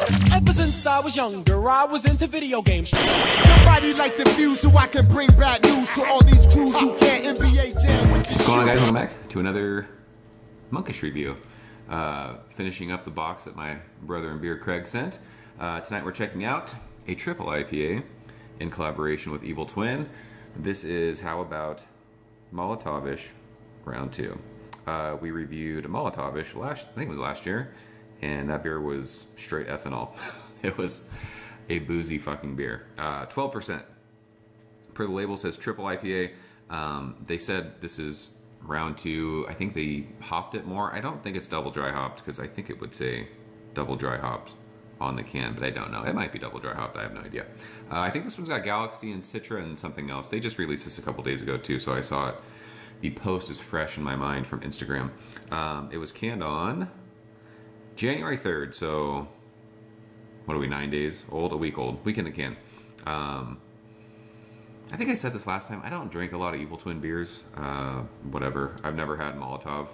Ever since I was younger, I was into video games. Somebody like the fuse so I can bring bad news to all these crews who can't NBA jam with What's going on, guys? Welcome back to another Monkish review. Finishing up the box that my brother and beer Craig sent. Tonight we're checking out a triple IPA in collaboration with Evil Twin. This is How About Molotovish Round 2. We reviewed Molotovish I think it was last year, and that beer was straight ethanol. It was a boozy fucking beer. 12%. Per the label says triple IPA. They said this is round 2. I think they hopped it more. I don't think it's double dry hopped because I think it would say double dry hopped on the can, but I don't know. It might be double dry hopped. I have no idea. I think this one's got Galaxy and Citra and something else. They just released this a couple days ago too, so I saw it. The post is fresh in my mind from Instagram. It was canned on January 3rd, so what are we, 9 days old? A week old. Week in the can. I think I said this last time. I don't drink a lot of Evil Twin beers. Whatever. I've never had Molotov.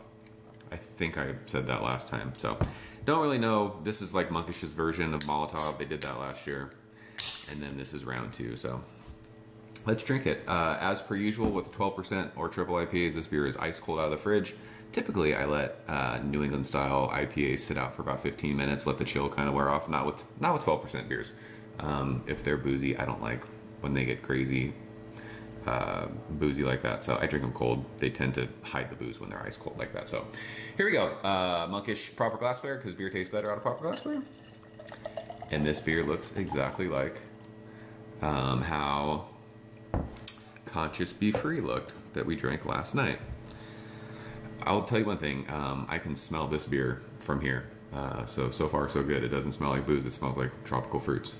I think I said that last time. So, don't really know. This is like Monkish's version of Molotov. They did that last year. And then this is round 2. So, let's drink it. As per usual with 12% or triple IPAs, this beer is ice cold out of the fridge. Typically, I let New England style IPAs sit out for about 15 minutes, let the chill kind of wear off. Not with 12% beers. If they're boozy, I don't like when they get crazy boozy like that, so I drink them cold. They tend to hide the booze when they're ice cold like that. So here we go. Monkish proper glassware, because beer tastes better out of proper glassware. And this beer looks exactly like how Conscious Be Free looked that we drank last night. I'll tell you one thing, I can smell this beer from here. So far so good. It doesn't smell like booze, it smells like tropical fruits.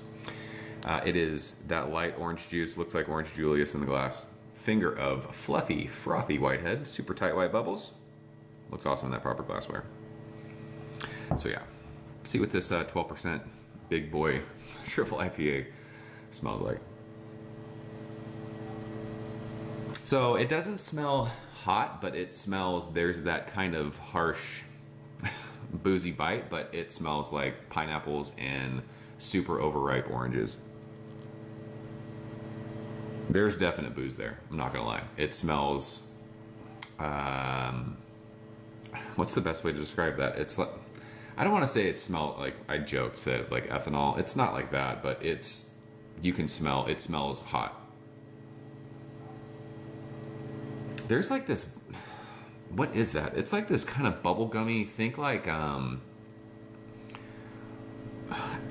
It is that light orange juice, looks like Orange Julius in the glass. Finger of fluffy, frothy whitehead, super tight white bubbles. Looks awesome in that proper glassware. So yeah, let's see what this 12% big boy triple IPA smells like. So it doesn't smell hot, but it smells, there's that kind of harsh boozy bite, but it smells like pineapples and super overripe oranges. There's definite booze there, I'm not gonna lie. It smells, what's the best way to describe that? It's like, I don't want to say it smelled like, I joked, said it's like ethanol. It's not like that, but it's, you can smell, it smells hot. There's like this, what is that? It's like this kind of bubblegummy, think like,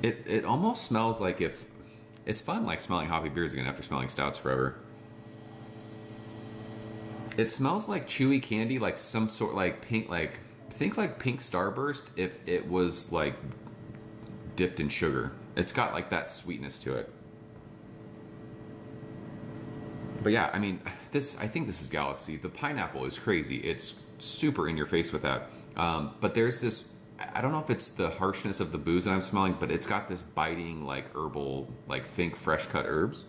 it almost smells like if, it's fun like smelling hoppy beers again after smelling stouts forever. It smells like chewy candy, like some sort like pink, like, think like pink Starburst if it was like dipped in sugar. It's got like that sweetness to it. But yeah, I mean, I think this is Galaxy. The pineapple is crazy. It's super in your face with that. But there's this, I don't know if it's the harshness of the booze that I'm smelling, but it's got this biting, like herbal, like think fresh cut herbs.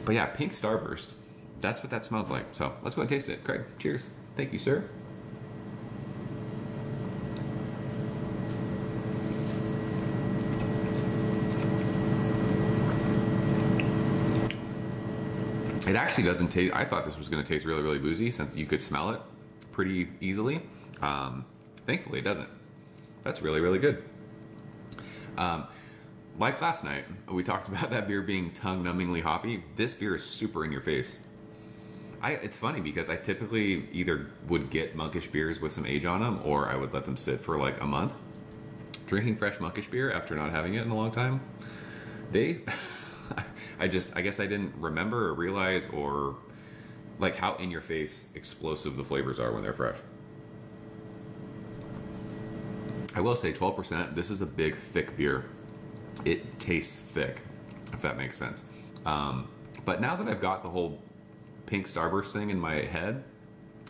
But yeah, pink Starburst. That's what that smells like. So let's go and taste it. Craig, cheers. Thank you, sir. It actually doesn't taste, I thought this was going to taste really, really boozy since you could smell it pretty easily. Thankfully it doesn't. That's really, really good. Like last night, we talked about that beer being tongue-numbingly hoppy. This beer is super in your face. It's funny because I typically either would get Monkish beers with some age on them, or I would let them sit for like a month. Drinking fresh Monkish beer after not having it in a long time, I guess I didn't remember or realize or like how in your face explosive the flavors are when they're fresh. I will say 12%, this is a big thick beer. It tastes thick, if that makes sense. But now that I've got the whole pink Starburst thing in my head,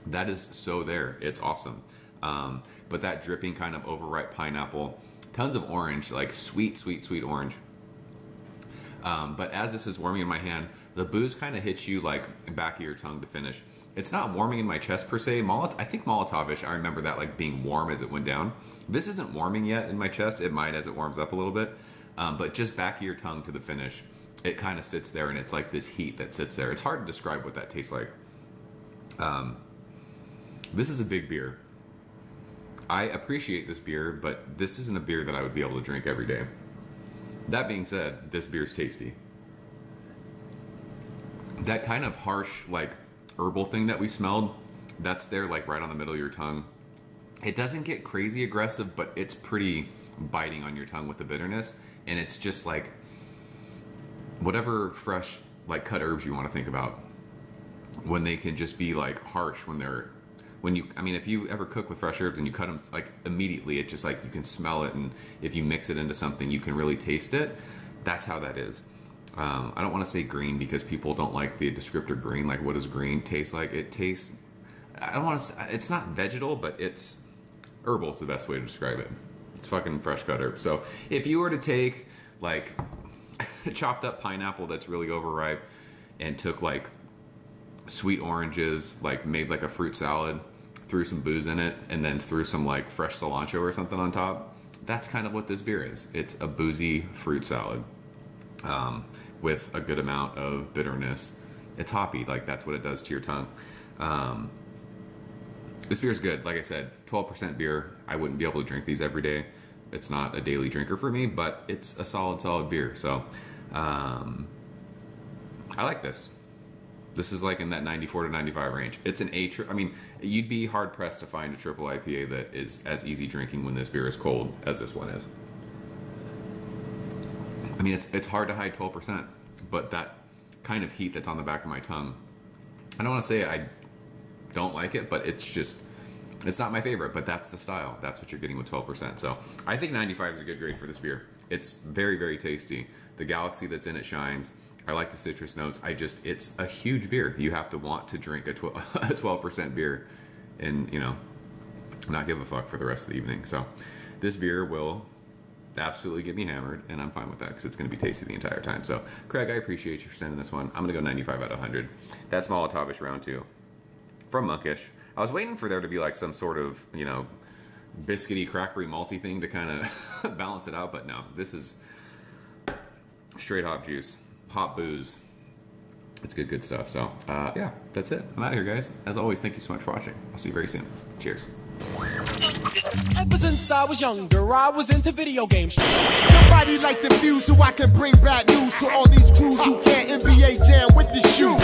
that is so there, it's awesome. But that dripping kind of overripe pineapple, tons of orange, like sweet, sweet, sweet orange. But as this is warming in my hand, the booze kind of hits you like back of your tongue to finish. It's not warming in my chest per se. I think Molotovish, I remember that like being warm as it went down. This isn't warming yet in my chest. It might as it warms up a little bit. But just back of your tongue to the finish, it kind of sits there and it's like this heat that sits there. It's hard to describe what that tastes like. This is a big beer. I appreciate this beer, but this isn't a beer that I would be able to drink every day. That being said, this beer's tasty. That kind of harsh, like, herbal thing that we smelled, that's there, like, right on the middle of your tongue. It doesn't get crazy aggressive, but it's pretty biting on your tongue with the bitterness. And it's just, like, whatever fresh, like, cut herbs you want to think about. When they can just be, like, harsh when they're... I mean, if you ever cook with fresh herbs and you cut them, like, immediately, it just, like, you can smell it, and if you mix it into something, you can really taste it. That's how that is. I don't want to say green because people don't like the descriptor green. Like, what does green taste like? It tastes... I don't want to say... It's not vegetal, but it's... herbal is the best way to describe it. It's fucking fresh cut herbs. So, if you were to take, like, chopped up pineapple that's really overripe and took, like, sweet oranges, like, made, like, a fruit salad, threw some booze in it, and then threw some, like, fresh cilantro or something on top. That's kind of what this beer is. It's a boozy fruit salad with a good amount of bitterness. It's hoppy, like, that's what it does to your tongue. This beer is good. Like I said, 12% beer. I wouldn't be able to drink these every day. It's not a daily drinker for me, but it's a solid beer. So I like this. This is like in that 94 to 95 range. It's an I mean, you'd be hard pressed to find a triple IPA that is as easy drinking when this beer is cold as this one is. I mean, it's hard to hide 12%, but that kind of heat that's on the back of my tongue, I don't want to say I don't like it, but it's just, it's not my favorite, but that's the style. That's what you're getting with 12%. So I think 95 is a good grade for this beer. It's very, very tasty. The galaxy that's in it shines. I like the citrus notes. It's a huge beer. You have to want to drink a 12% beer and, you know, not give a fuck for the rest of the evening. So this beer will absolutely get me hammered, and I'm fine with that because it's going to be tasty the entire time. So, Craig, I appreciate you for sending this one. I'm going to go 95 out of 100. That's Molotovish round 2 from Monkish. I was waiting for there to be like some sort of, you know, biscuity, crackery, malty thing to kind of balance it out, but no. This is straight hop juice. Hot booze. It's good stuff. So, yeah, that's it. I'm out of here, guys. As always, thank you so much for watching. I'll see you very soon. Cheers. Ever since I was younger, I was into video games. Somebody like the view so I can bring bad news to all these crews who can't NBA jam with the shoe.